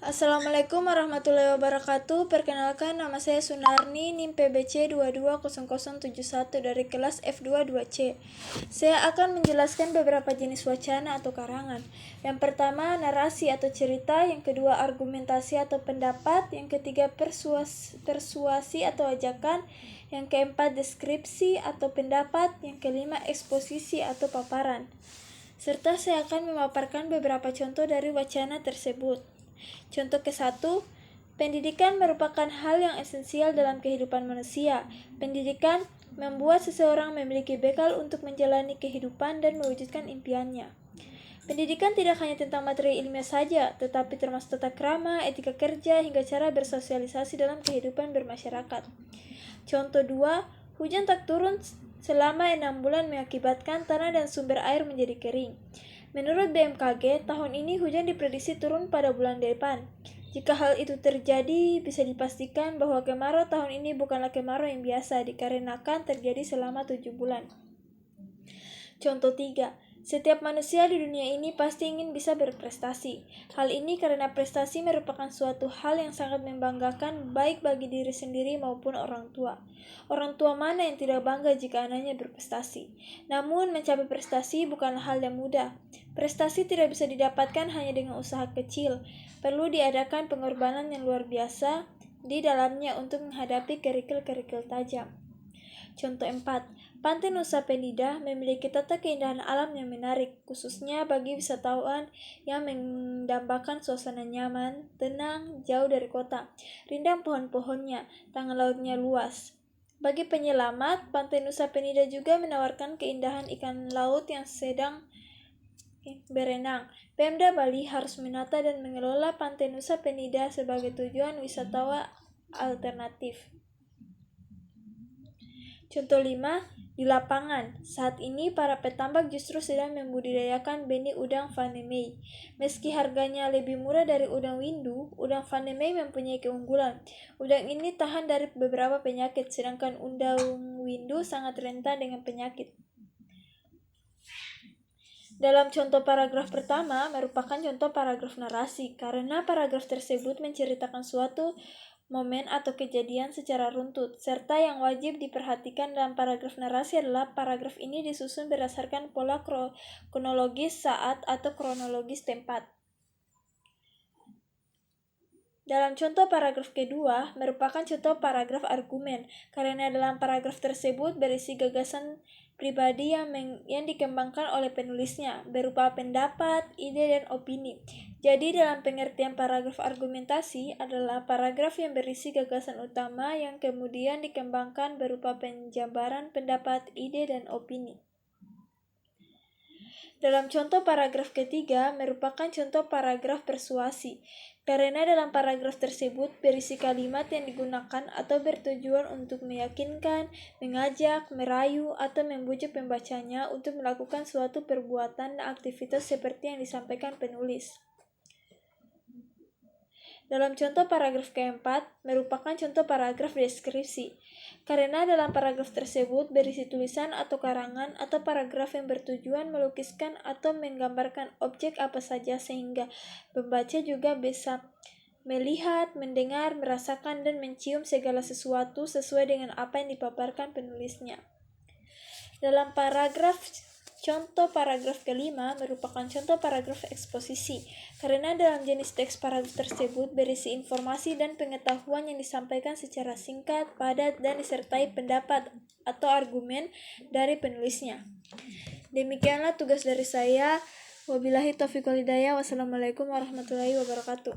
Assalamualaikum warahmatullahi wabarakatuh. Perkenalkan, nama saya Sunarni, NIM PBC 220071 dari kelas F22C. Saya akan menjelaskan beberapa jenis wacana atau karangan. Yang pertama, narasi atau cerita. Yang kedua, argumentasi atau pendapat. Yang ketiga, persuasi atau ajakan. Yang keempat, deskripsi atau pendapat. Yang kelima, eksposisi atau paparan. Serta saya akan memaparkan beberapa contoh dari wacana tersebut. Contoh ke-1, pendidikan merupakan hal yang esensial dalam kehidupan manusia. Pendidikan membuat seseorang memiliki bekal untuk menjalani kehidupan dan mewujudkan impiannya. Pendidikan tidak hanya tentang materi ilmiah saja, tetapi termasuk tata krama, etika kerja, hingga cara bersosialisasi dalam kehidupan bermasyarakat. Contoh 2, hujan tak turun selama 6 bulan mengakibatkan tanah dan sumber air menjadi kering. Menurut BMKG, tahun ini hujan diprediksi turun pada bulan depan. Jika hal itu terjadi, bisa dipastikan bahwa kemarau tahun ini bukanlah kemarau yang biasa, dikarenakan terjadi selama 7 bulan. Contoh 3, setiap manusia di dunia ini pasti ingin bisa berprestasi. Hal ini karena prestasi merupakan suatu hal yang sangat membanggakan baik bagi diri sendiri maupun orang tua. Orang tua mana yang tidak bangga jika anaknya berprestasi? Namun mencapai prestasi bukanlah hal yang mudah. Prestasi tidak bisa didapatkan hanya dengan usaha kecil. Perlu diadakan pengorbanan yang luar biasa di dalamnya untuk menghadapi kerikil-kerikil tajam. Contoh 4, Pantai Nusa Penida memiliki tata keindahan alam yang menarik, khususnya bagi wisatawan yang mendambakan suasana nyaman, tenang, jauh dari kota. Rindang pohon-pohonnya, tangan lautnya luas. Bagi penyelamat, Pantai Nusa Penida juga menawarkan keindahan ikan laut yang sedang berenang. Pemda Bali harus menata dan mengelola Pantai Nusa Penida sebagai tujuan wisata alternatif. Contoh 5, di lapangan. Saat ini para petambak justru sedang membudidayakan benih udang Vanemei. Meski harganya lebih murah dari udang windu, udang Vanemei mempunyai keunggulan. Udang ini tahan dari beberapa penyakit, sedangkan udang windu sangat rentan dengan penyakit. Dalam contoh paragraf pertama merupakan contoh paragraf narasi, karena paragraf tersebut menceritakan suatu momen atau kejadian secara runtut, serta yang wajib diperhatikan dalam paragraf narasi adalah paragraf ini disusun berdasarkan pola kronologis saat atau kronologis tempat. Dalam contoh paragraf kedua merupakan contoh paragraf argumen, karena dalam paragraf tersebut berisi gagasan pribadi yang dikembangkan oleh penulisnya, berupa pendapat, ide, dan opini. Jadi dalam pengertian paragraf argumentasi adalah paragraf yang berisi gagasan utama yang kemudian dikembangkan berupa penjabaran pendapat, ide, dan opini. Dalam contoh paragraf ketiga merupakan contoh paragraf persuasi, karena dalam paragraf tersebut berisi kalimat yang digunakan atau bertujuan untuk meyakinkan, mengajak, merayu, atau membujuk pembacanya untuk melakukan suatu perbuatan dan aktivitas seperti yang disampaikan penulis. Dalam contoh paragraf keempat merupakan contoh paragraf deskripsi, karena dalam paragraf tersebut berisi tulisan atau karangan atau paragraf yang bertujuan melukiskan atau menggambarkan objek apa saja sehingga pembaca juga bisa melihat, mendengar, merasakan, dan mencium segala sesuatu sesuai dengan apa yang dipaparkan penulisnya. Dalam contoh paragraf kelima merupakan contoh paragraf eksposisi, karena dalam jenis teks paragraf tersebut berisi informasi dan pengetahuan yang disampaikan secara singkat, padat, dan disertai pendapat atau argumen dari penulisnya. Demikianlah tugas dari saya. Wabillahi taufiq wal hidayah. Wassalamualaikum warahmatullahi wabarakatuh.